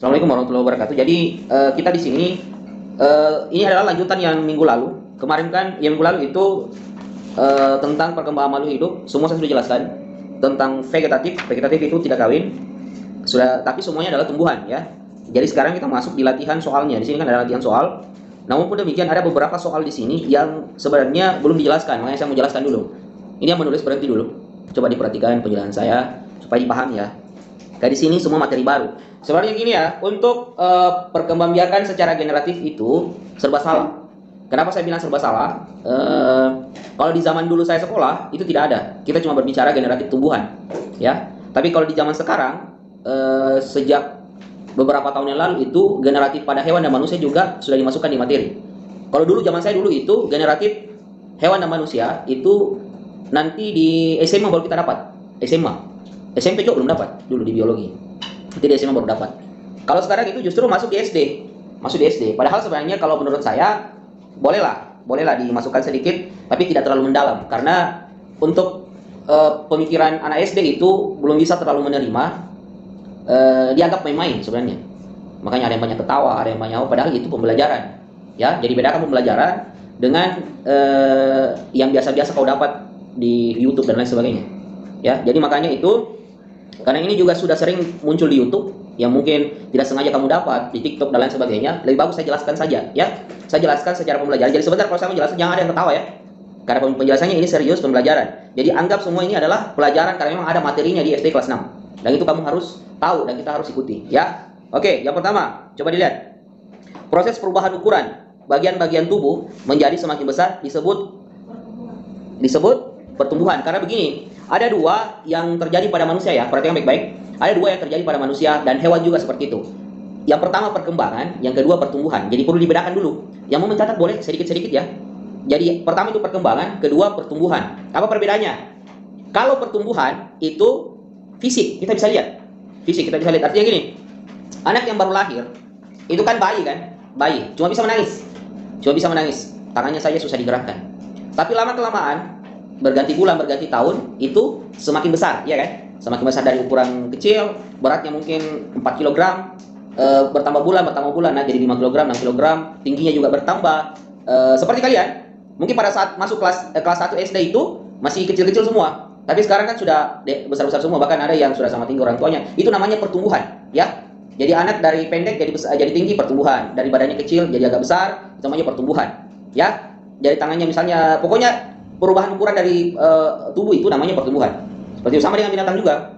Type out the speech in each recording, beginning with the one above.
Assalamualaikum warahmatullahi wabarakatuh. Jadi kita di sini ini adalah lanjutan yang minggu lalu. Kemarin kan yang minggu lalu itu tentang perkembangan makhluk hidup. Semua saya sudah jelaskan tentang vegetatif. Vegetatif itu tidak kawin. Sudah, tapi semuanya adalah tumbuhan ya. Jadi sekarang kita masuk di latihan soalnya. Di sini kan ada latihan soal. Namun pun demikian ada beberapa soal di sini yang sebenarnya belum dijelaskan. Makanya saya mau jelaskan dulu. Ini yang menulis berhenti dulu. Coba diperhatikan penjelasan saya supaya dipahami ya. Kayak di sini semua materi baru. Sebenarnya gini ya, untuk perkembangbiakan secara generatif itu serba salah. Kenapa saya bilang serba salah? Kalau di zaman dulu saya sekolah itu tidak ada. Kita cuma berbicara generatif tumbuhan, ya. Tapi kalau di zaman sekarang, sejak beberapa tahun yang lalu itu generatif pada hewan dan manusia juga sudah dimasukkan di materi. Kalau dulu zaman saya dulu itu generatif hewan dan manusia itu nanti di SMA baru kita dapat. SMA. SMP juga belum dapat dulu di biologi. Nanti di SMA baru dapat. Kalau sekarang itu justru masuk di SD. Masuk di SD. Padahal sebenarnya kalau menurut saya bolehlah dimasukkan sedikit tapi tidak terlalu mendalam karena untuk pemikiran anak SD itu belum bisa terlalu menerima, dianggap main-main sebenarnya. Makanya ada yang banyak ketawa, ada yang banyak padahal itu pembelajaran. Ya, jadi bedakan pembelajaran dengan yang biasa-biasa kau dapat di YouTube dan lain sebagainya. Ya, jadi makanya itu karena ini juga sudah sering muncul di YouTube yang mungkin tidak sengaja kamu dapat di TikTok dan lain sebagainya. Lebih bagus saya jelaskan saja, ya. Saya jelaskan secara pembelajaran. Jadi sebentar kalau saya menjelaskan jangan ada yang ketawa ya. Karena penjelasannya ini serius pembelajaran. Jadi anggap semua ini adalah pelajaran karena memang ada materinya di SD kelas 6. Dan itu kamu harus tahu dan kita harus ikuti, ya. Oke, yang pertama, coba dilihat. Proses perubahan ukuran bagian-bagian tubuh menjadi semakin besar disebut pertumbuhan. Karena begini, ada dua yang terjadi pada manusia ya, perhatikan baik-baik. Ada dua yang terjadi pada manusia dan hewan juga seperti itu. Yang pertama perkembangan, yang kedua pertumbuhan. Jadi perlu dibedakan dulu. Yang mau mencatat boleh sedikit-sedikit ya. Jadi pertama itu perkembangan, kedua pertumbuhan. Apa perbedaannya? Kalau pertumbuhan itu fisik, kita bisa lihat. Fisik kita bisa lihat. Artinya gini, anak yang baru lahir itu kan bayi kan, bayi, cuma bisa menangis. Tangannya saja susah digerakkan. Tapi lama-kelamaan berganti bulan, berganti tahun, itu semakin besar, ya kan? Semakin besar dari ukuran kecil, beratnya mungkin 4 kg, bertambah bulan, nah jadi 5 kg, 6 kg, tingginya juga bertambah. Seperti kalian, mungkin pada saat masuk kelas 1 SD itu masih kecil-kecil semua, tapi sekarang kan sudah besar-besar semua, bahkan ada yang sudah sama tinggi orang tuanya. Itu namanya pertumbuhan, ya. Jadi anak dari pendek jadi besar, jadi tinggi, pertumbuhan. Dari badannya kecil jadi agak besar, itu namanya pertumbuhan, ya. Jadi tangannya misalnya, pokoknya perubahan ukuran dari tubuh itu namanya pertumbuhan. Seperti itu sama dengan binatang juga.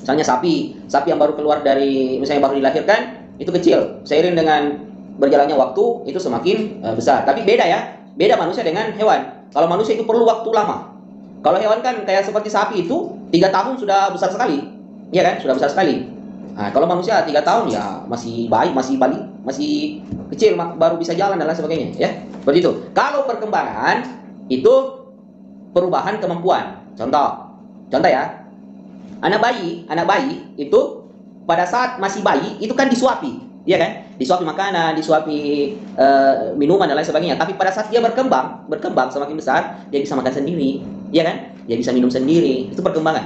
Misalnya sapi yang baru keluar dari, misalnya baru dilahirkan, itu kecil. Seiring dengan berjalannya waktu, itu semakin besar. Tapi beda ya, beda manusia dengan hewan. Kalau manusia itu perlu waktu lama. Kalau hewan kan kayak seperti sapi itu, 3 tahun sudah besar sekali. Iya kan, sudah besar sekali. Nah, kalau manusia 3 tahun ya masih bayi, masih kecil, baru bisa jalan dan lain sebagainya. Ya, seperti itu. Kalau perkembangan itu perubahan kemampuan. Contoh ya. Anak bayi itu pada saat masih bayi itu kan disuapi, ya kan? Disuapi makanan, disuapi minuman dan lain sebagainya. Tapi pada saat dia berkembang semakin besar, dia bisa makan sendiri, ya kan? Dia bisa minum sendiri. Itu perkembangan.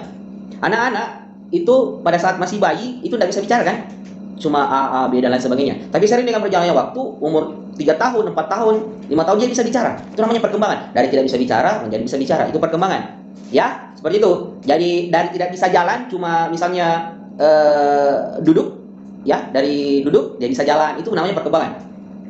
Anak-anak itu pada saat masih bayi itu tidak bisa bicara kan? Cuma A, B dan lain sebagainya. Tapi sering dengan berjalannya waktu, umur 3 tahun, 4 tahun, 5 tahun dia bisa bicara. Itu namanya perkembangan. Dari tidak bisa bicara menjadi bisa bicara. Itu perkembangan. Ya, seperti itu. Jadi dari tidak bisa jalan, cuma misalnya duduk, ya, dari duduk dia bisa jalan. Itu namanya perkembangan.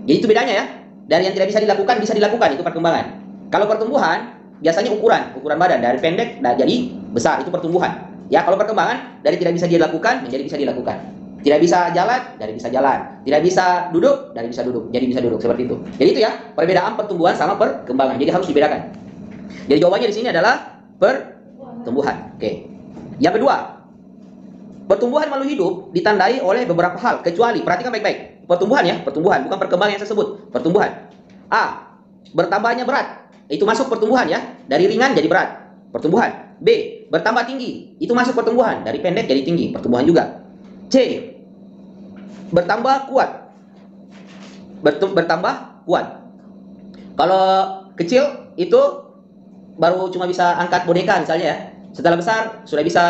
Jadi itu bedanya ya. Dari yang tidak bisa dilakukan, itu perkembangan. Kalau pertumbuhan biasanya ukuran badan dari pendek jadi besar, itu pertumbuhan. Ya, kalau perkembangan dari tidak bisa dilakukan menjadi bisa dilakukan. Tidak bisa jalan, dari bisa jalan. Tidak bisa duduk, dari bisa duduk. Jadi bisa duduk, seperti itu. Jadi itu ya, perbedaan pertumbuhan sama perkembangan. Jadi harus dibedakan. Jadi jawabannya di sini adalah pertumbuhan. Oke. Yang kedua, pertumbuhan makhluk hidup ditandai oleh beberapa hal, kecuali, perhatikan baik-baik. Pertumbuhan, bukan perkembangan yang saya sebut. Pertumbuhan. A, bertambahnya berat. Itu masuk pertumbuhan ya. Dari ringan jadi berat. Pertumbuhan. B, bertambah tinggi. Itu masuk pertumbuhan. Dari pendek jadi tinggi. Pertumbuhan juga. C, bertambah kuat. Bertambah kuat. Kalau kecil itu baru cuma bisa angkat boneka misalnya ya. Setelah besar sudah bisa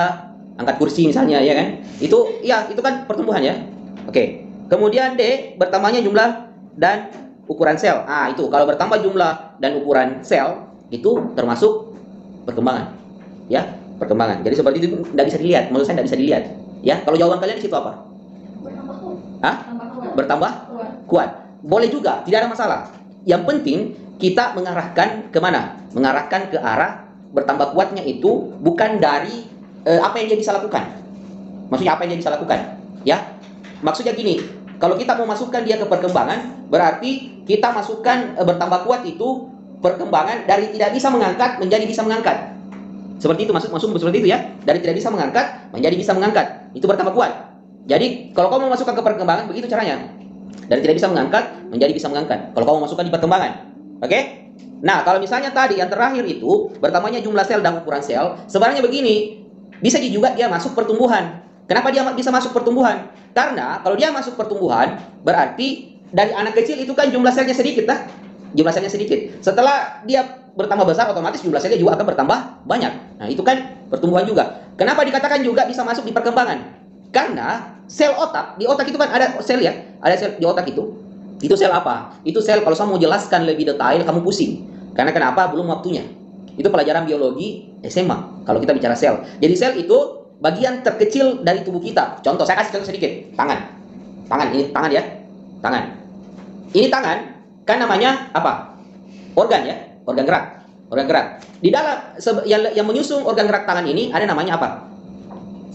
angkat kursi misalnya, ya kan? Itu kan pertumbuhan ya. Oke. Kemudian D, bertambahnya jumlah dan ukuran sel. Nah, itu kalau bertambah jumlah dan ukuran sel itu termasuk perkembangan. Ya, perkembangan. Jadi seperti itu tidak bisa dilihat, menurut saya tidak bisa dilihat. Ya, kalau jawaban kalian di situ apa? Hah? Bertambah kuat. Boleh juga, tidak ada masalah. Yang penting kita mengarahkan kemana? Mengarahkan ke arah bertambah kuatnya itu bukan dari apa yang dia bisa lakukan. Maksudnya apa yang dia bisa lakukan? Ya, maksudnya gini, kalau kita mau masukkan dia ke perkembangan, berarti kita masukkan bertambah kuat itu perkembangan dari tidak bisa mengangkat menjadi bisa mengangkat. Seperti itu, masuk seperti itu ya. Dari tidak bisa mengangkat menjadi bisa mengangkat. Itu bertambah kuat. Jadi kalau kamu mau masukkan ke perkembangan, begitu caranya. Dari tidak bisa mengangkat menjadi bisa mengangkat. Kalau kamu masukkan di perkembangan. Oke? Nah, kalau misalnya tadi yang terakhir itu bertambahnya jumlah sel dan ukuran sel, sebenarnya begini, bisa juga dia masuk pertumbuhan. Kenapa dia bisa masuk pertumbuhan? Karena kalau dia masuk pertumbuhan, berarti dari anak kecil itu kan jumlah selnya sedikit lah. Jumlah selnya sedikit. Setelah dia bertambah besar, otomatis jumlah selnya juga akan bertambah banyak. Nah, itu kan pertumbuhan juga. Kenapa dikatakan juga bisa masuk di perkembangan? Karena sel otak, di otak itu kan ada sel ya, ada sel di otak itu. Itu sel apa? Itu sel, kalau saya mau jelaskan lebih detail, kamu pusing. Karena kenapa? Belum waktunya. Itu pelajaran biologi SMA, kalau kita bicara sel. Jadi sel itu bagian terkecil dari tubuh kita. Contoh, saya kasih contoh sedikit. Tangan. Tangan, ini tangan ya. Tangan. Ini tangan, kan namanya apa? Organ ya, organ gerak. Organ gerak. Di dalam, yang menyusun organ gerak tangan ini, ada namanya apa?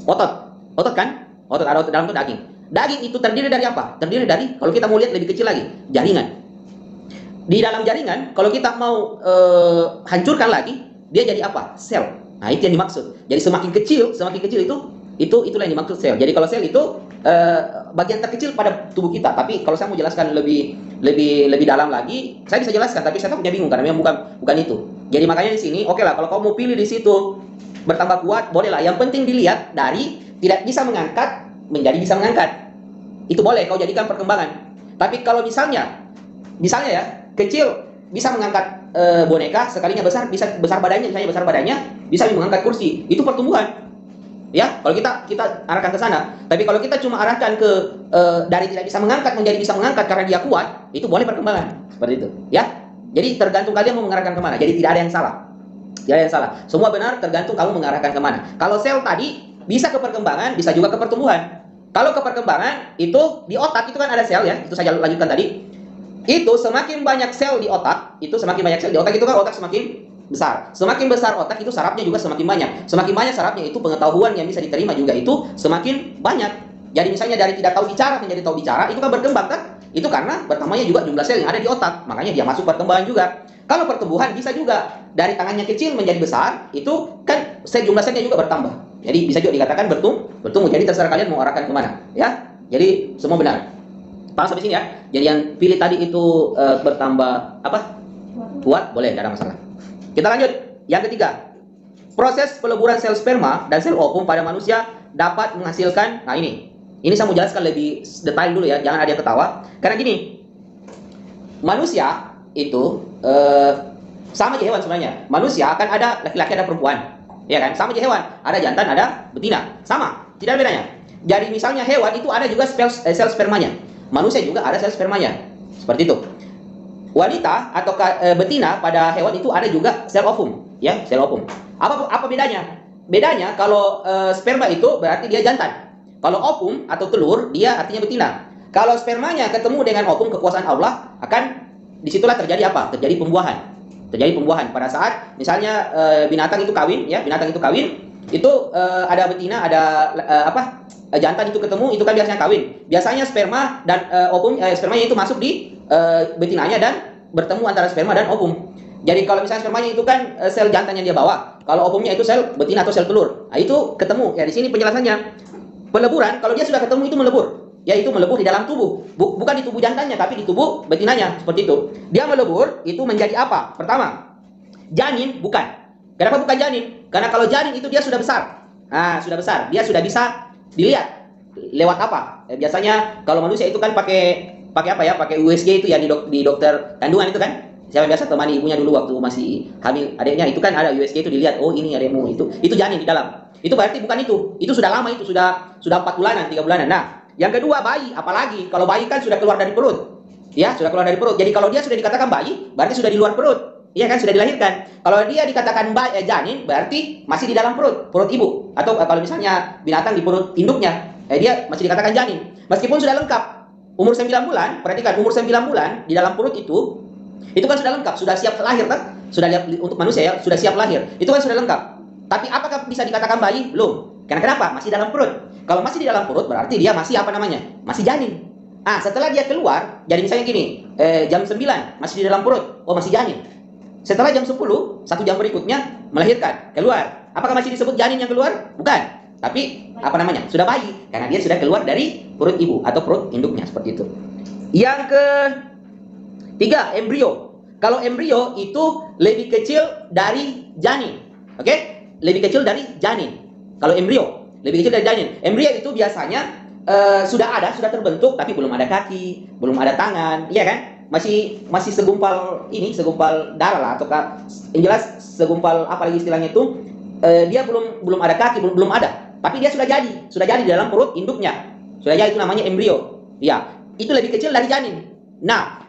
Otot. Otot kan? Otot, ada otot dalam itu daging. Daging itu terdiri dari apa? Terdiri dari, kalau kita mau lihat lebih kecil lagi, jaringan. Di dalam jaringan, kalau kita mau hancurkan lagi, dia jadi apa? Sel. Nah, itu yang dimaksud. Jadi semakin kecil itulah yang dimaksud sel. Jadi kalau sel itu bagian terkecil pada tubuh kita. Tapi kalau saya mau jelaskan lebih dalam lagi, saya bisa jelaskan. Tapi saya punya bingung karena memang bukan itu. Jadi makanya di sini, oke lah, kalau kamu mau pilih di situ bertambah kuat, boleh lah. Yang penting dilihat dari tidak bisa mengangkat menjadi bisa mengangkat. Itu boleh kau jadikan perkembangan. Tapi kalau misalnya ya, kecil bisa mengangkat boneka, sekalinya besar bisa besar badannya, misalnya besar badannya bisa mengangkat kursi. Itu pertumbuhan. Ya, kalau kita arahkan ke sana. Tapi kalau kita cuma arahkan ke dari tidak bisa mengangkat menjadi bisa mengangkat karena dia kuat, itu boleh perkembangan. Seperti itu, ya. Jadi tergantung kalian mau mengarahkan kemana. Jadi tidak ada yang salah. Tidak ada yang salah. Semua benar, tergantung kamu mengarahkan kemana. Kalau sel tadi bisa ke perkembangan, bisa juga ke pertumbuhan. Kalau ke perkembangan itu di otak itu kan ada sel ya. Itu saya lanjutkan tadi. Itu semakin banyak sel di otak, itu semakin banyak sel di otak itu kan otak semakin besar. Semakin besar otak itu sarafnya juga semakin banyak. Semakin banyak sarafnya itu pengetahuan yang bisa diterima juga itu semakin banyak. Jadi misalnya dari tidak tahu bicara menjadi tahu bicara, itu kan berkembang kan? Itu karena bertambahnya juga jumlah sel yang ada di otak. Makanya dia masuk perkembangan juga. Kalau pertumbuhan bisa juga dari tangannya kecil menjadi besar, itu kan jumlah selnya juga bertambah. Jadi bisa juga dikatakan bertumbuh. Jadi terserah kalian mau arahkan kemana, ya. Jadi semua benar. Paham sampai sini ya? Jadi yang pilih tadi itu bertambah apa? Kuat, boleh, tidak ada masalah. Kita lanjut. Yang ketiga, proses peleburan sel sperma dan sel ovum pada manusia dapat menghasilkan. Nah ini saya mau jelaskan lebih detail dulu ya. Jangan ada yang ketawa. Karena gini, manusia itu sama aja hewan sebenarnya. Manusia akan ada laki-laki ada perempuan, ya kan? Sama aja hewan. Ada jantan, ada betina. Sama, tidak ada bedanya. Jadi misalnya hewan itu ada juga sel spermanya. Manusia juga ada sel spermanya. Seperti itu. Wanita atau betina pada hewan itu ada juga sel ovum, ya, sel ovum. Apa bedanya? Bedanya kalau sperma itu berarti dia jantan. Kalau ovum atau telur dia artinya betina. Kalau spermanya ketemu dengan ovum kekuasaan Allah, akan disitulah terjadi apa? Terjadi pembuahan. Terjadi pembuahan pada saat misalnya binatang itu kawin, ya, binatang itu kawin, itu ada betina, ada jantan itu ketemu, itu kan biasanya kawin. Biasanya sperma dan ovum, spermanya itu masuk di betinanya dan bertemu antara sperma dan ovum. Jadi kalau misalnya spermanya itu kan sel jantan yang dia bawa, kalau ovumnya itu sel betina atau sel telur. Nah, itu ketemu. Ya di sini penjelasannya. Peleburan kalau dia sudah ketemu itu melebur. Yaitu melebur di dalam tubuh. Bukan di tubuh jantannya tapi di tubuh betinanya, seperti itu. Dia melebur itu menjadi apa? Pertama, janin bukan. Kenapa bukan janin? Karena kalau janin itu dia sudah besar. Nah, sudah besar. Dia sudah bisa dilihat lewat apa? Biasanya kalau manusia itu kan pakai apa ya? Pakai USG itu ya di dokter kandungan itu kan. Saya biasa temani ibunya dulu waktu masih hamil adiknya, itu kan ada USG itu dilihat, oh ini adikmu, itu janin di dalam. Itu berarti bukan itu. Itu sudah lama, itu sudah 4 bulanan, 3 bulanan. Nah, Yang kedua bayi, apalagi kalau bayi kan sudah keluar dari perut. Ya, sudah keluar dari perut. Jadi kalau dia sudah dikatakan bayi, berarti sudah di luar perut. Iya kan, sudah dilahirkan. Kalau dia dikatakan janin, berarti masih di dalam perut ibu. Atau kalau misalnya binatang di perut induknya, dia masih dikatakan janin. Meskipun sudah lengkap, umur 9 bulan, perhatikan umur 9 bulan di dalam perut itu kan sudah lengkap, sudah siap lahir kan? Sudah lihat untuk manusia ya, sudah siap lahir. Itu kan sudah lengkap. Tapi apakah bisa dikatakan bayi? Belum. Karena kenapa? Masih dalam perut. Kalau masih di dalam perut berarti dia masih apa namanya? Masih janin. Setelah dia keluar, jadi misalnya gini, jam 9 masih di dalam perut, oh masih janin. Setelah jam 10, 1 jam berikutnya melahirkan, keluar. Apakah masih disebut janin yang keluar? Bukan. Tapi apa namanya? Sudah bayi, karena dia sudah keluar dari perut ibu atau perut induknya seperti itu. Yang ketiga, embrio. Kalau embrio itu lebih kecil dari janin, oke? Lebih kecil dari janin. Kalau embrio lebih kecil dari janin. Embrio itu biasanya sudah terbentuk, tapi belum ada kaki, belum ada tangan, iya kan? Masih segumpal darah lah, atau yang jelas segumpal apa lagi istilahnya itu, dia belum ada kaki, belum ada, tapi dia sudah jadi di dalam perut induknya, sudah jadi, itu namanya embrio. Ya, itu lebih kecil dari janin. Nah,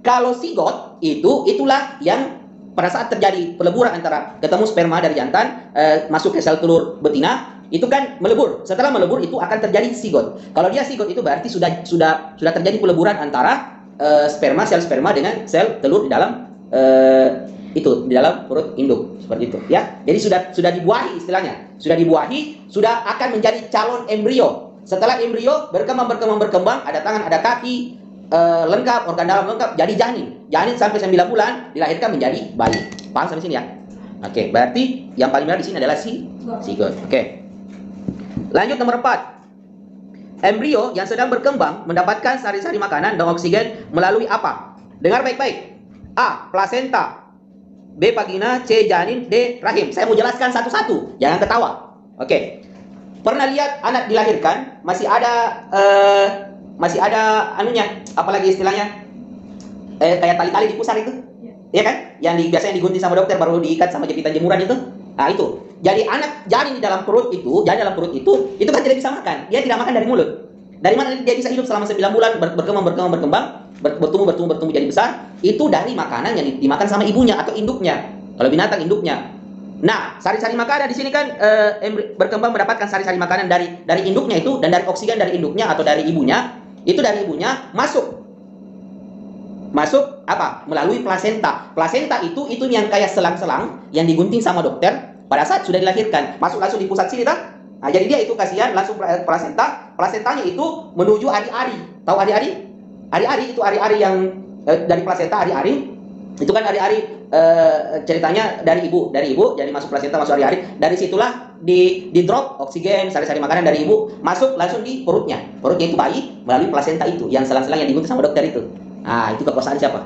kalau zigot itulah yang pada saat terjadi peleburan antara ketemu sperma dari jantan masuk ke sel telur betina, itu kan melebur. Setelah melebur itu akan terjadi zigot. Kalau dia zigot itu berarti sudah terjadi peleburan antara sel sperma dengan sel telur di dalam di dalam perut induk, seperti itu ya. Jadi sudah dibuahi, istilahnya sudah dibuahi, sudah akan menjadi calon embrio. Setelah embrio berkembang, ada tangan, ada kaki, lengkap, organ dalam lengkap, jadi janin sampai 9 bulan dilahirkan menjadi bayi. Paham sampai sini ya? Oke, berarti yang paling benar di sini adalah zigot. Oke. Lanjut nomor 4. Embrio yang sedang berkembang mendapatkan sari-sari makanan dan oksigen melalui apa? Dengar baik-baik. A. Plasenta. B. Vagina. C. Janin. D. Rahim. Saya mau jelaskan satu-satu, jangan ketawa. Oke. Pernah lihat anak dilahirkan masih ada anunya, apalagi istilahnya kayak tali-tali di pusar itu, iya kan? Yang biasanya digunting sama dokter baru diikat sama jepitan jemuran itu. Nah itu. Jadi anak janin di dalam perut itu kan tidak bisa makan. Dia tidak makan dari mulut. Dari mana dia bisa hidup selama 9 bulan, bertumbuh jadi besar? Itu dari makanan yang dimakan sama ibunya atau induknya. Kalau binatang induknya. Nah, sari-sari makanan di sini kan berkembang mendapatkan sari-sari makanan dari induknya itu, dan dari oksigen dari induknya atau dari ibunya. Itu dari ibunya masuk apa? Melalui plasenta. Plasenta itu yang kayak selang-selang yang digunting sama dokter pada saat sudah dilahirkan. Masuk langsung di pusat sini tak? Nah, jadi dia itu kasihan langsung plasenta. Plasentanya itu menuju ari-ari. Tahu ari-ari? Ari-ari itu ari-ari yang dari plasenta, ari-ari. Itu kan ari-ari ceritanya dari ibu, jadi masuk plasenta, masuk ari-ari. Dari situlah di drop oksigen, sari-sari makanan dari ibu masuk langsung di perutnya. Perutnya itu bayi melalui plasenta itu, yang selang-selang yang digunting sama dokter itu. Nah, itu kekuasaan siapa?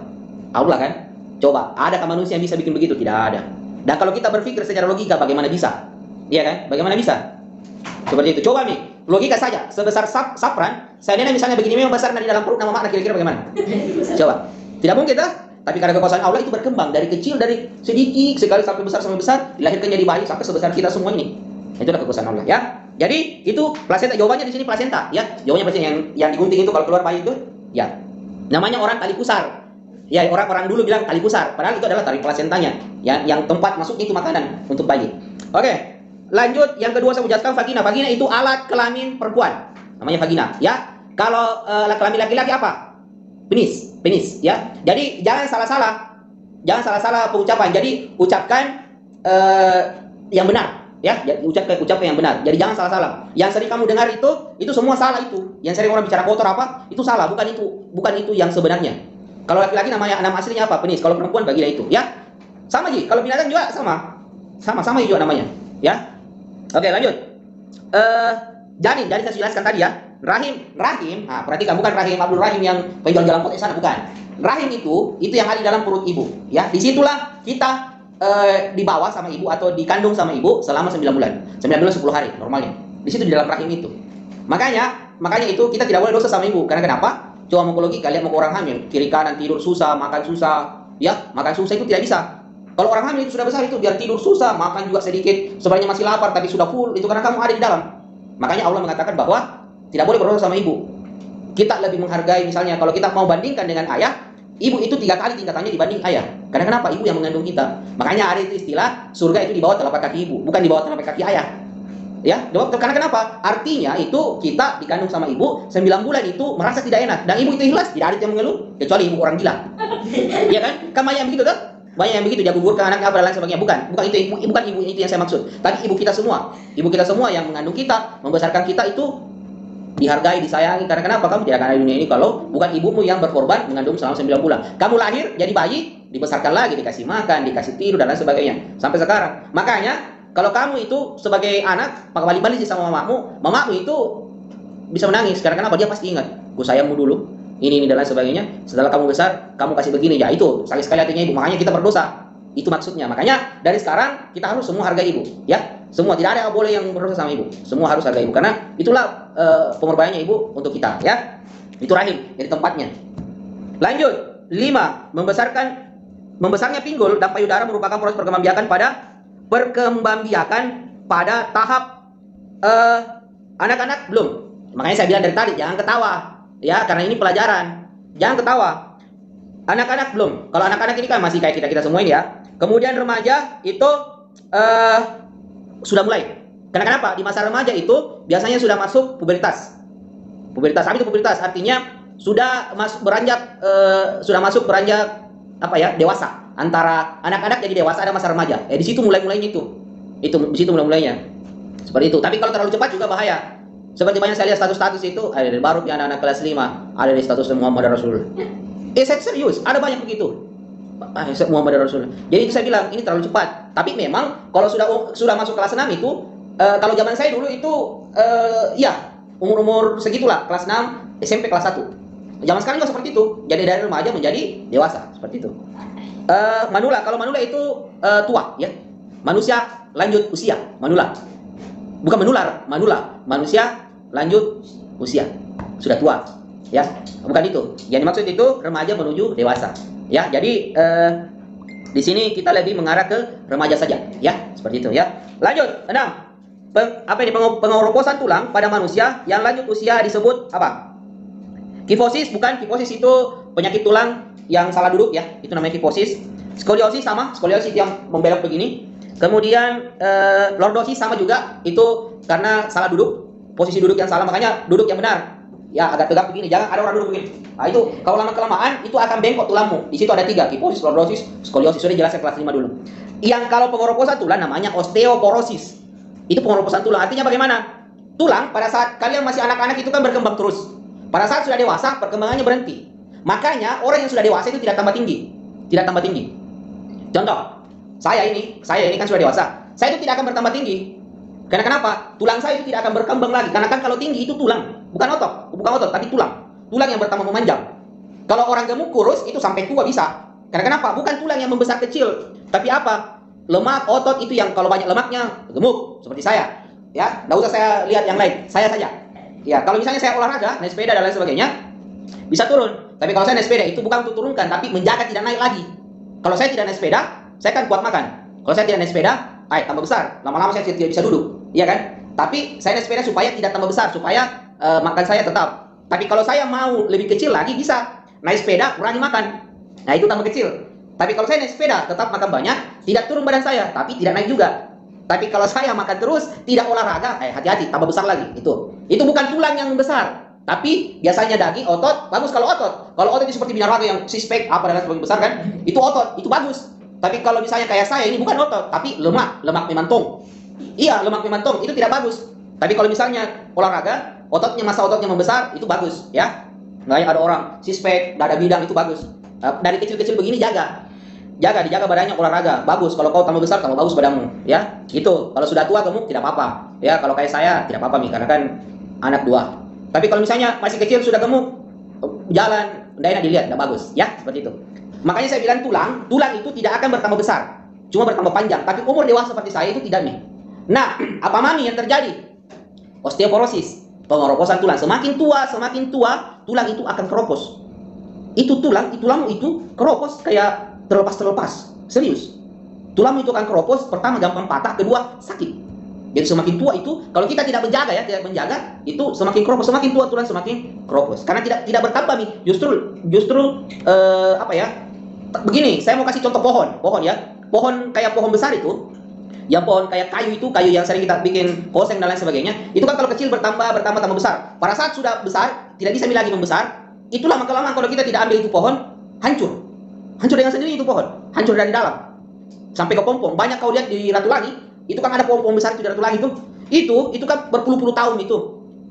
Allah kan? Coba, adakah manusia yang bisa bikin begitu? Tidak ada. Dan kalau kita berpikir secara logika, bagaimana bisa? Iya kan? Bagaimana bisa? Seperti itu. Coba nih, logika saja. Sebesar sapran, seandainya misalnya begini memang besar di dalam perut, nama makna kira-kira bagaimana? Coba. Tidak mungkin tak? Tapi karena kekuasaan Allah itu berkembang dari kecil, dari sedikit sekali sampai besar, dilahirkan jadi bayi sampai sebesar kita semua ini. Itulah kekuasaan Allah ya. Jadi itu plasenta, jawabannya di sini plasenta ya. Jawabannya pasti yang digunting itu kalau keluar bayi itu ya. Namanya orang tali pusar. Ya, orang-orang dulu bilang tali pusar, padahal itu adalah tali plasentanya yang tempat masuk itu makanan untuk bayi. Oke. Lanjut, yang kedua saya jelaskan vagina. Vagina itu alat kelamin perempuan. Namanya vagina ya. Kalau alat kelamin laki-laki apa? Penis ya. Jadi jangan salah-salah pengucapan. Jadi ucapkan yang benar ya. Ucapkan yang benar. Jadi jangan salah-salah. Yang sering kamu dengar itu semua salah itu. Yang sering orang bicara kotor apa? Itu salah, bukan itu yang sebenarnya. Kalau laki-laki nama aslinya apa? Penis. Kalau perempuan vagina itu ya. Sama Ji. Kalau binatang juga sama juga namanya ya. Oke, lanjut. Janin saya jelaskan tadi ya. Rahim. Nah, perhatikan, bukan rahim Abdul Rahim yang penjual jalan kota sana, bukan. Rahim itu yang ada di dalam perut ibu, ya. Disitulah kita dibawa sama ibu atau dikandung sama ibu selama 9 bulan. 9 bulan 10 hari normalnya. Di situ di dalam rahim itu. Makanya itu kita tidak boleh dosa sama ibu. Karena kenapa? Coba mau logika, lihat mau orang hamil, kiri kanan tidur susah, makan susah, ya. Makan susah itu tidak bisa. Kalau orang hamil itu sudah besar itu biar tidur susah, makan juga sedikit, sebenarnya masih lapar tapi sudah full, itu karena kamu ada di dalam. Makanya Allah mengatakan bahwa tidak boleh berdosa sama ibu. Kita lebih menghargai, misalnya kalau kita mau bandingkan dengan ayah, ibu itu 3 kali tingkatannya dibanding ayah. Karena kenapa? Ibu yang mengandung kita. Makanya ada itu istilah surga itu di bawah telapak kaki ibu, bukan di bawah telapak kaki ayah. Ya, karena kenapa? Artinya itu kita dikandung sama ibu 9 bulan itu merasa tidak enak, dan ibu itu ikhlas, tidak ada yang mengeluh kecuali ibu orang gila. Iya kan? Kan banyak yang begitu kan? Banyak yang begitu, dia gugurkan anaknya apa dan lain sebagainya. Bukan itu bukan ibu itu yang saya maksud. Tapi ibu kita semua. Ibu kita semua yang mengandung kita, membesarkan kita itu dihargai, disayangi. Karena kenapa? Kamu tidak akan ada di dunia ini kalau bukan ibumu yang berkorban mengandung selama 9 bulan. Kamu lahir jadi bayi, dibesarkan lagi, dikasih makan, dikasih tidur dan lain sebagainya sampai sekarang. Makanya kalau kamu itu sebagai anak balik-balik sama mamamu itu bisa menangis. Karena kenapa? Dia pasti ingat, ku sayangmu dulu, ini dan lain sebagainya. Setelah kamu besar, kamu kasih begini. Ya itu sakit sekali hatinya ibu. Makanya kita berdosa. Itu maksudnya. Makanya dari sekarang kita harus semua hargai ibu, ya. Semua, tidak ada yang boleh yang berdosa sama ibu. Semua harus hargai ibu karena itulah pengorbanannya ibu untuk kita, ya. Itu rahim, jadi tempatnya. Lanjut, 5, membesarnya pinggul dan payudara merupakan proses perkembangbiakan pada tahap anak-anak belum. Makanya saya bilang dari tadi jangan ketawa, ya, karena ini pelajaran. Jangan ketawa. Anak-anak belum. Kalau anak-anak ini kan masih kayak kita semua ini, ya. Kemudian remaja itu sudah mulai. Karena kenapa? Di masa remaja itu biasanya sudah masuk pubertas. Apa itu pubertas? Artinya sudah masuk beranjak apa ya? Dewasa. Antara anak-anak jadi dewasa ada masa remaja. Di situ mulainya itu. Itu di situ mulainya. Seperti itu. Tapi kalau terlalu cepat juga bahaya. Seperti banyak saya lihat status-status itu, ada dari baru anak-anak kelas 5, ada di status Muhammad Rasul. Saya serius, ada banyak begitu. Muhammad Rasul. Jadi itu saya bilang ini terlalu cepat. Tapi memang kalau sudah masuk kelas 6 itu kalau zaman saya dulu itu ya umur segitulah, kelas 6, SMP kelas 1. Zaman sekarang juga seperti itu. Jadi dari remaja menjadi dewasa, seperti itu. Manula, kalau manula itu tua, ya. Manusia lanjut usia, manula. Bukan menular, manula. Manusia lanjut usia, sudah tua, ya. Bukan itu. Yang dimaksud itu remaja menuju dewasa, ya. Jadi di sini kita lebih mengarah ke remaja saja, ya, seperti itu, ya. Lanjut, 6. Pengoroposan tulang pada manusia yang lanjut usia disebut apa? Kifosis, bukan. Kifosis itu penyakit tulang yang salah duduk, ya. Itu namanya kifosis. Skoliosis sama, skoliosis yang membelok begini. Kemudian lordosis sama juga, itu karena salah duduk, posisi duduk yang salah, makanya duduk yang benar. Ya, agak tegap begini, jangan ada orang duduk begini. Nah, itu kalau lama-kelamaan itu akan bengkok tulangmu. Di situ ada 3, kifosis, lordosis, skoliosis. Sudah jelaskan kelas 5 dulu. Yang kalau pengoroposan tulang namanya osteoporosis. Itu pengoroposan tulang. Artinya bagaimana? Tulang pada saat kalian masih anak-anak itu kan berkembang terus. Pada saat sudah dewasa, perkembangannya berhenti. Makanya orang yang sudah dewasa itu tidak tambah tinggi. Tidak tambah tinggi. Contoh, saya ini kan sudah dewasa. Saya itu tidak akan bertambah tinggi. Karena kenapa? Tulang saya itu tidak akan berkembang lagi. Karena kan kalau tinggi itu tulang, bukan otot, tapi tulang. Tulang yang bertambah memanjang. Kalau orang gemuk kurus itu sampai tua bisa. Karena kenapa? Bukan tulang yang membesar kecil, tapi apa? Lemak, otot itu yang kalau banyak lemaknya gemuk seperti saya. Ya, enggak usah saya lihat yang lain, saya saja. Ya, kalau misalnya saya olahraga, naik sepeda dan lain sebagainya, bisa turun. Tapi kalau saya naik sepeda itu bukan untuk turunkan, tapi menjaga tidak naik lagi. Kalau saya tidak naik sepeda, saya kan kuat makan. Kalau saya tidak naik sepeda, tambah besar. Lama-lama saya tidak bisa duduk, iya kan? Tapi saya naik sepeda supaya tidak tambah besar, supaya makan saya tetap. Tapi kalau saya mau lebih kecil lagi bisa. Naik sepeda kurangi makan. Nah, itu tambah kecil. Tapi kalau saya naik sepeda tetap makan banyak, tidak turun badan saya, tapi tidak naik juga. Tapi kalau saya makan terus, tidak olahraga, hati-hati, tambah besar lagi. Itu bukan tulang yang besar, tapi biasanya daging, otot, bagus kalau otot. Kalau otot itu seperti binaraga yang six pack apa dan lain besar kan, itu otot, itu bagus. Tapi kalau misalnya kayak saya ini bukan otot, tapi lemak memantong. Iya, lemak memantong, itu tidak bagus. Tapi kalau misalnya olahraga, masa ototnya membesar, itu bagus, ya. Nggak ada orang six pack, dada bidang, itu bagus. Dari kecil-kecil begini dijaga badannya, olahraga, bagus. Kalau kau tambah besar, tambah bagus badanmu, ya. Itu kalau sudah tua gemuk tidak apa-apa, ya. Kalau kayak saya tidak apa-apa nih, karena kan anak 2. Tapi kalau misalnya masih kecil sudah gemuk, jalan tidak enak dilihat, tidak bagus, ya, seperti itu. Makanya saya bilang tulang itu tidak akan bertambah besar, cuma bertambah panjang. Tapi umur dewasa seperti saya itu tidak nih. Nah, apa mami yang terjadi? Osteoporosis, pengoroposan tulang. Semakin tua, tulang itu akan keropos. Tulangmu itu keropos kayak terlepas. Serius. Tulangmu itu akan keropos, pertama gampang patah, kedua sakit. Jadi semakin tua itu, kalau kita tidak menjaga ya, tidak menjaga, itu semakin kropos, semakin tua tulang semakin kropos. Karena tidak bertambah nih. Justru apa ya? Begini, saya mau kasih contoh pohon ya. Pohon kayak pohon besar itu, yang pohon kayak kayu itu, kayu yang sering kita bikin koseng dan lain sebagainya. Itu kan kalau kecil tambah besar. Pada saat sudah besar, tidak bisa lagi membesar. Itu lama-kelamaan kalau kita tidak ambil itu pohon, hancur. Hancur dengan sendiri itu pohon, hancur dari dalam. Sampai ke pompong. Banyak kau lihat di Ratulangi, itu kan ada pohon besar itu di Ratulangi itu kan berpuluh-puluh tahun itu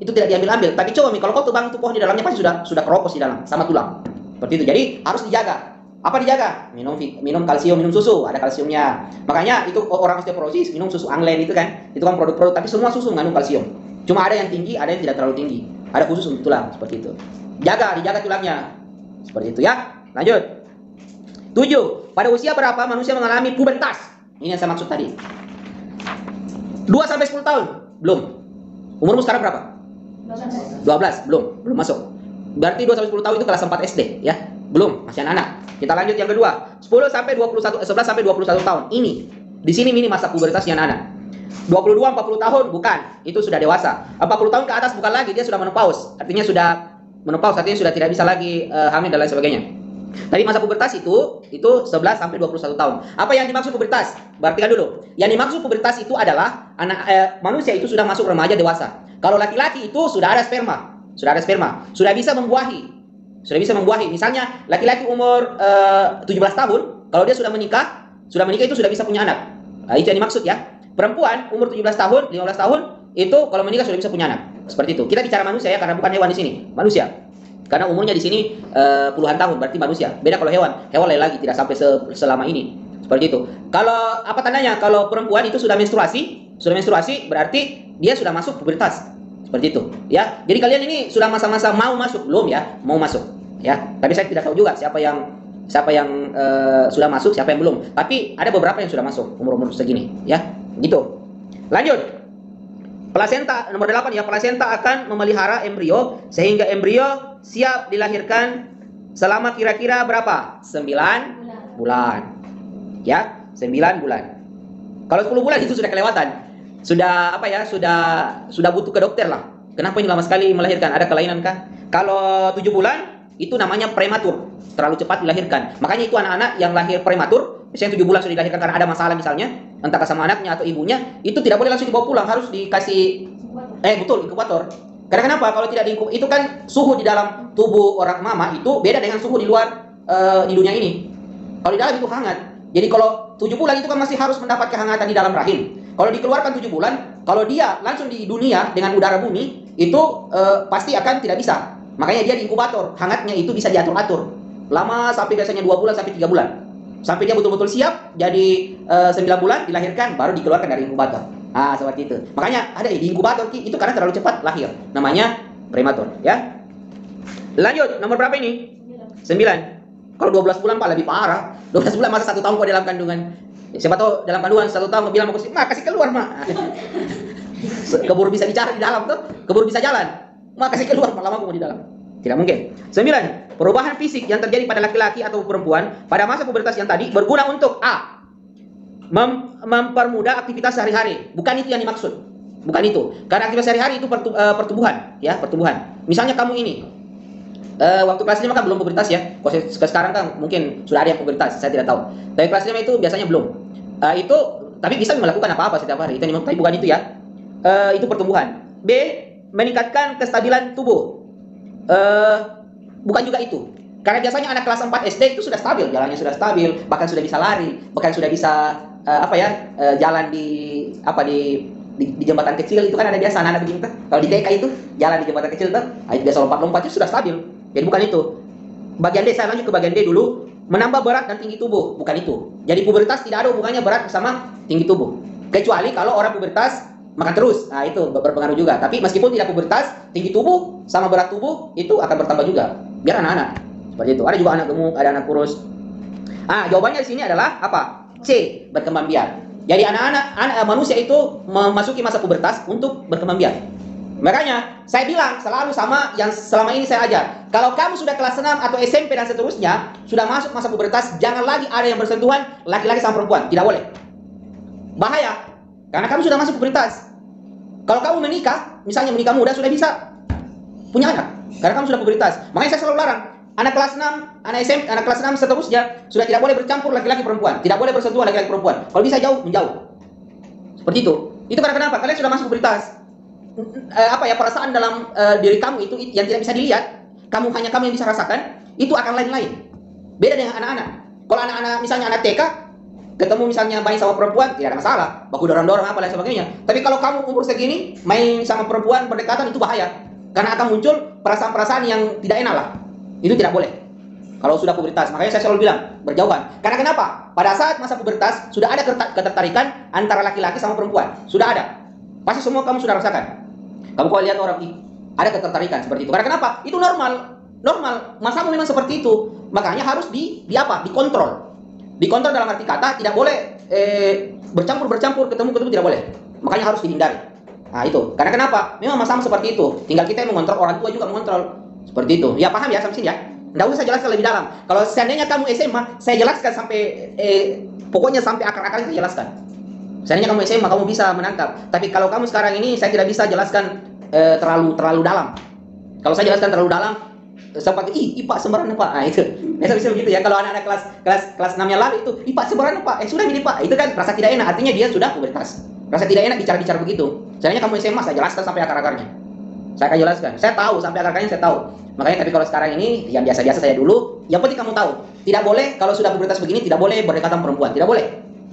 tidak diambil-ambil. Tapi coba kalau kau tebang itu pohon di dalamnya pasti sudah keropos di dalam sama tulang. Seperti itu. Jadi harus dijaga. Apa dijaga? Minum kalsium, minum susu, ada kalsiumnya. Makanya itu orang osteoporosis minum susu Anglen itu kan produk-produk, tapi semua susu mengandung kalsium. Cuma ada yang tinggi, ada yang tidak terlalu tinggi. Ada khusus untuk tulang seperti itu. Dijaga tulangnya. Seperti itu ya. Lanjut. 7. Pada usia berapa manusia mengalami pubertas? Ini yang saya maksud tadi. 2 sampai 10 tahun? Belum. Umurmu sekarang berapa? 12. Belum masuk. Berarti 2 sampai 10 tahun itu kelas 4 SD ya. Belum, masih anak-anak. Kita lanjut yang kedua. 11 sampai 21 tahun. Ini di sini masa pubertasnya anak. 22 40 tahun bukan, itu sudah dewasa. 40 tahun ke atas bukan lagi, dia sudah menopause. Artinya sudah tidak bisa lagi hamil dan lain sebagainya. Tadi masa pubertas itu 11 sampai 21 tahun. Apa yang dimaksud pubertas? Perhatikan dulu. Yang dimaksud pubertas itu adalah manusia itu sudah masuk remaja dewasa. Kalau laki-laki itu sudah ada sperma, sudah bisa membuahi. Misalnya laki-laki umur 17 tahun, kalau dia sudah menikah itu sudah bisa punya anak. Itu yang dimaksud ya. Perempuan umur 17 tahun, 15 tahun itu kalau menikah sudah bisa punya anak. Seperti itu. Kita bicara manusia ya, karena bukan hewan di sini. Manusia. Karena umurnya di sini puluhan tahun, berarti manusia. Beda kalau hewan lain lagi tidak sampai selama ini. Seperti itu. Kalau apa tandanya? Kalau perempuan itu sudah menstruasi berarti dia sudah masuk pubertas. Seperti itu, ya. Jadi kalian ini sudah masa-masa mau masuk belum ya? Mau masuk, ya. Tapi saya tidak tahu juga siapa yang sudah masuk, siapa yang belum. Tapi ada beberapa yang sudah masuk umur-umur segini, ya. Gitu. Lanjut. Plasenta nomor 8 ya, plasenta akan memelihara embrio sehingga embrio siap dilahirkan selama kira-kira berapa? 9 bulan. Ya, 9 bulan. Kalau 10 bulan itu sudah kelewatan. Sudah sudah butuh ke dokter lah. Kenapa ini lama sekali melahirkan? Ada kelainan kah? Kalau 7 bulan itu namanya prematur, terlalu cepat dilahirkan. Makanya itu anak-anak yang lahir prematur, misalnya 7 bulan sudah dilahirkan karena ada masalah misalnya, entah sama anaknya atau ibunya, itu tidak boleh langsung dibawa pulang, harus dikasih inkubator. Karena kenapa? Kalau tidak diinkubator, itu kan suhu di dalam tubuh orang mama itu beda dengan suhu di luar di dunia ini. Kalau di dalam itu hangat. Jadi kalau 7 bulan itu kan masih harus mendapat kehangatan di dalam rahim. Kalau dikeluarkan 7 bulan, kalau dia langsung di dunia dengan udara bumi, itu pasti akan tidak bisa. Makanya dia di inkubator, hangatnya itu bisa diatur-atur. Lama sampai biasanya 2 bulan sampai 3 bulan. Sampai dia betul-betul siap, jadi 9 bulan dilahirkan, baru dikeluarkan dari inkubator. Seperti itu. Makanya ada di inkubator, itu karena terlalu cepat lahir. Namanya prematur, ya. Lanjut, nomor berapa ini? 9. Kalau 12 bulan Pak lebih parah. 12 bulan masa 1 tahun kok dalam kandungan. Siapa tahu dalam kandungan 1 tahun bilang mau kasih keluar, Mak. Keburu bisa bicara di dalam tuh, keburu bisa jalan. Kasih keluar, lama aku mau di dalam. Tidak mungkin. 9. Perubahan fisik yang terjadi pada laki-laki atau perempuan pada masa pubertas yang tadi berguna untuk A. Mempermudah aktivitas sehari-hari. Bukan itu yang dimaksud. Bukan itu. Karena aktivitas sehari-hari itu pertumbuhan, ya, pertumbuhan. Misalnya kamu ini waktu kelas 5 kan belum pubertas ya. Kalau sekarang kan mungkin sudah ada yang pubertas, saya tidak tahu. Tapi kelas 5 itu biasanya belum. Itu tapi bisa melakukan apa-apa setiap hari. Tapi bukan itu ya. Itu pertumbuhan. B. Meningkatkan kestabilan tubuh. Bukan juga itu. Karena biasanya anak kelas 4 SD itu sudah stabil, jalannya sudah stabil, bahkan sudah bisa lari, bahkan sudah bisa jalan di jembatan kecil. Itu kan ada biasa anak-anak begini tuh. Kalau di TK itu jalan di jembatan kecil tuh, biasa lompat-lompat itu sudah stabil. Jadi bukan itu. Bagian D, saya lanjut ke bagian D dulu. Menambah berat dan tinggi tubuh, bukan itu. Jadi pubertas tidak ada hubungannya berat sama tinggi tubuh. Kecuali kalau orang pubertas makan terus, itu berpengaruh juga. Tapi meskipun tidak pubertas, tinggi tubuh sama berat tubuh itu akan bertambah juga. Biar anak-anak seperti itu. Ada juga anak gemuk, ada anak kurus. Jawabannya di sini adalah apa? C. Berkembang biak. Jadi anak manusia itu memasuki masa pubertas untuk berkembang biak. Makanya saya bilang selalu sama yang selama ini saya ajar. Kalau kamu sudah kelas 6 atau SMP dan seterusnya, sudah masuk masa pubertas, jangan lagi ada yang bersentuhan laki-laki sama perempuan. Tidak boleh. Bahaya. Karena kamu sudah masuk pubertas. Kalau kamu menikah, misalnya menikah muda, sudah bisa punya anak. Karena kamu sudah pubertas. Makanya saya selalu larang. Anak kelas 6, anak SMP, anak kelas 6 seterusnya, sudah tidak boleh bercampur laki-laki perempuan. Tidak boleh bersentuhan laki-laki perempuan. Kalau bisa jauh, menjauh. Seperti itu. Itu karena kenapa? Kalian sudah masuk pubertas. Perasaan dalam diri kamu itu yang tidak bisa dilihat. Kamu yang bisa rasakan. Itu akan lain-lain. Beda dengan anak-anak. Kalau anak-anak, misalnya anak TK, ketemu misalnya main sama perempuan, tidak ada masalah. Baku dorong-dorong apa dan sebagainya. Tapi kalau kamu umur segini, main sama perempuan, berdekatan, itu bahaya. Karena akan muncul perasaan-perasaan yang tidak enak lah. Itu tidak boleh. Kalau sudah pubertas, makanya saya selalu bilang, berjauhan. Karena kenapa? Pada saat masa pubertas, sudah ada ketertarikan antara laki-laki sama perempuan. Sudah ada. Pasti semua kamu sudah rasakan. Kamu kalau lihat orang, ada ketertarikan seperti itu. Karena kenapa? Itu normal. Normal. Masamu memang seperti itu. Makanya harus dikontrol. Dikontrol dalam arti kata, tidak boleh bercampur, ketemu tidak boleh. Makanya harus dihindari. Nah itu, karena kenapa? Memang masalah seperti itu. Tinggal kita yang mengontrol, orang tua juga mengontrol. Seperti itu. Ya paham ya sampai sini ya? Nggak usah saya jelaskan lebih dalam. Kalau seandainya kamu SMA, saya jelaskan sampai, pokoknya sampai akar-akarnya saya jelaskan. Seandainya kamu SMA, kamu bisa menangkap. Tapi kalau kamu sekarang ini, saya tidak bisa jelaskan terlalu dalam. Kalau saya jelaskan terlalu dalam, sampai IPA sembarangan Pak. Nah itu. Biasa bisa begitu ya. Kalau anak-anak kelas 6 yang lalu itu, IPA sembarangan Pak. Sudah ini Pak. Itu kan rasa tidak enak. Artinya dia sudah pubertas. Rasa tidak enak bicara begitu. Seandainya kamu SMA, saya jelaskan sampai akar-akarnya. Saya akan jelaskan. Saya tahu sampai akar-akarnya, saya tahu. Makanya tapi kalau sekarang ini yang biasa-biasa saya dulu, yang penting kamu tahu. Tidak boleh kalau sudah pubertas begini, tidak boleh berdekatan perempuan. Tidak boleh.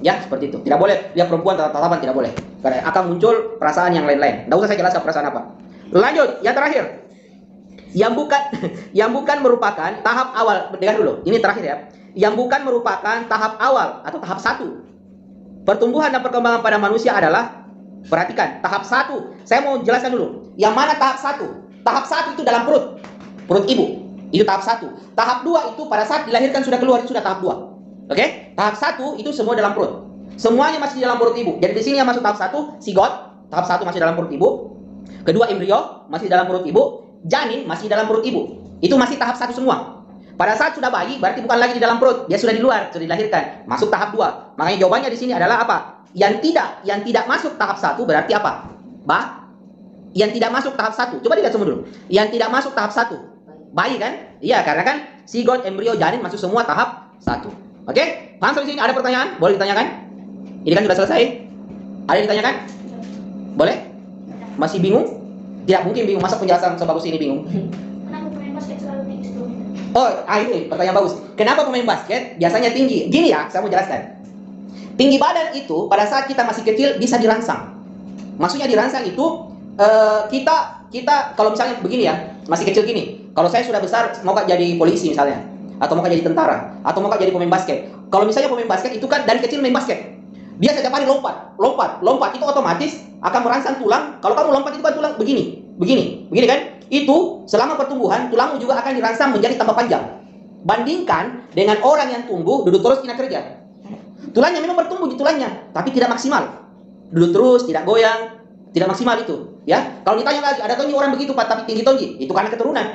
Ya, seperti itu. Tidak boleh lihat perempuan tatapan, tidak boleh. Karena akan muncul perasaan yang lain-lain. Tidak usah saya jelaskan perasaan apa. Lanjut, yang terakhir. Yang bukan merupakan tahap awal. Dengar dulu. Ini terakhir ya. Yang bukan merupakan tahap awal atau tahap 1. Pertumbuhan dan perkembangan pada manusia adalah, perhatikan, tahap 1. Saya mau jelaskan dulu. Yang mana tahap 1? Tahap 1 itu dalam perut ibu. Itu tahap 1. Tahap 2 itu pada saat dilahirkan sudah keluar, itu sudah tahap 2. Oke? Tahap 1 itu semua dalam perut. Semuanya masih di dalam perut ibu. Jadi di sini yang masuk tahap 1, zigot. Tahap 1 masih dalam perut ibu. Kedua, embrio masih dalam perut ibu. Janin masih dalam perut ibu. Itu masih tahap 1 semua. Pada saat sudah bayi, berarti bukan lagi di dalam perut. Dia sudah di luar, sudah dilahirkan. Masuk tahap 2. Makanya jawabannya di sini adalah apa? Yang tidak masuk tahap 1 berarti apa? Yang tidak masuk tahap 1. Coba dilihat semua dulu. Yang tidak masuk tahap 1. Bayi kan? Iya, karena kan zigot, embrio, janin masuk semua tahap 1. Oke? Paham sampai sini? Ada pertanyaan? Boleh ditanyakan? Ini kan sudah selesai. Ada yang ditanyakan? Boleh? Masih bingung? Tidak mungkin bingung. Masa penjelasan sebagus ini bingung? Kenapa pemain basket selalu tinggi sebelumnya? Ini pertanyaan bagus. Kenapa pemain basket biasanya tinggi? Gini ya, saya mau jelaskan. Tinggi badan itu pada saat kita masih kecil bisa dirangsang. Maksudnya dirangsang itu kita kalau misalnya begini ya, masih kecil gini. Kalau saya sudah besar mau jadi polisi misalnya, atau mau jadi tentara, atau mau jadi pemain basket. Kalau misalnya pemain basket itu kan dari kecil main basket. Dia setiap hari lompat itu otomatis akan merangsang tulang. Kalau kamu lompat itu kan tulang begini kan? Itu selama pertumbuhan tulangmu juga akan dirangsang menjadi tambah panjang. Bandingkan dengan orang yang tumbuh duduk terus tidak kerja. Tulangnya memang bertumbuh di tulangnya, tapi tidak maksimal. Duduk terus, tidak goyang, tidak maksimal itu. Ya, kalau ditanya lagi, ada tonji orang begitu Pak, tapi tinggi tonji. Itu karena keturunan.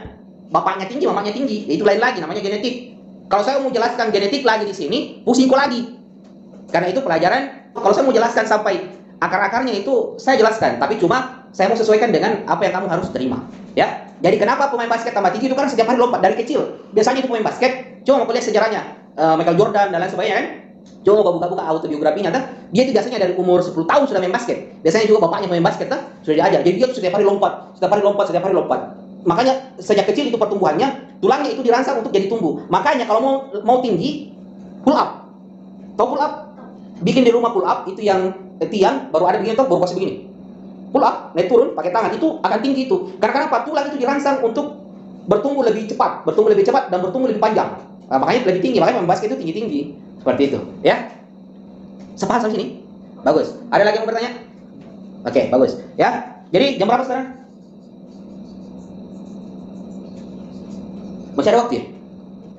Bapaknya tinggi, mamanya tinggi. Itu lain lagi, namanya genetik. Kalau saya mau jelaskan genetik lagi di sini, pusingku lagi. Karena itu pelajaran. Kalau saya mau jelaskan sampai akar-akarnya itu saya jelaskan, tapi cuma saya mau sesuaikan dengan apa yang kamu harus terima. Ya, jadi kenapa pemain basket tambah tinggi itu kan setiap hari lompat dari kecil. Biasanya itu pemain basket. Coba mau lihat sejarahnya, Michael Jordan dan lain sebagainya kan. Coba mau buka-buka autobiografinya, dia itu biasanya dari umur 10 tahun sudah main basket. Biasanya juga bapaknya main basket, sudah diajar. Jadi dia tuh setiap hari lompat. Makanya sejak kecil itu pertumbuhannya, tulangnya itu dirangsang untuk jadi tumbuh. Makanya kalau mau tinggi, pull up. Tahu pull up? Bikin di rumah pull up itu yang tiang baru ada begini, baru pasti begini. Pull up, naik turun pakai tangan itu akan tinggi itu. Karena kenapa? Tulang itu dirangsang untuk bertumbuh lebih cepat dan bertumbuh lebih panjang. Nah, makanya lebih tinggi, makanya basket itu tinggi-tinggi. Seperti itu, ya. Sepaham sampai sini? Bagus. Ada lagi yang mau bertanya? Oke, bagus. Ya. Jadi jam berapa sekarang? Masih ada waktu ya?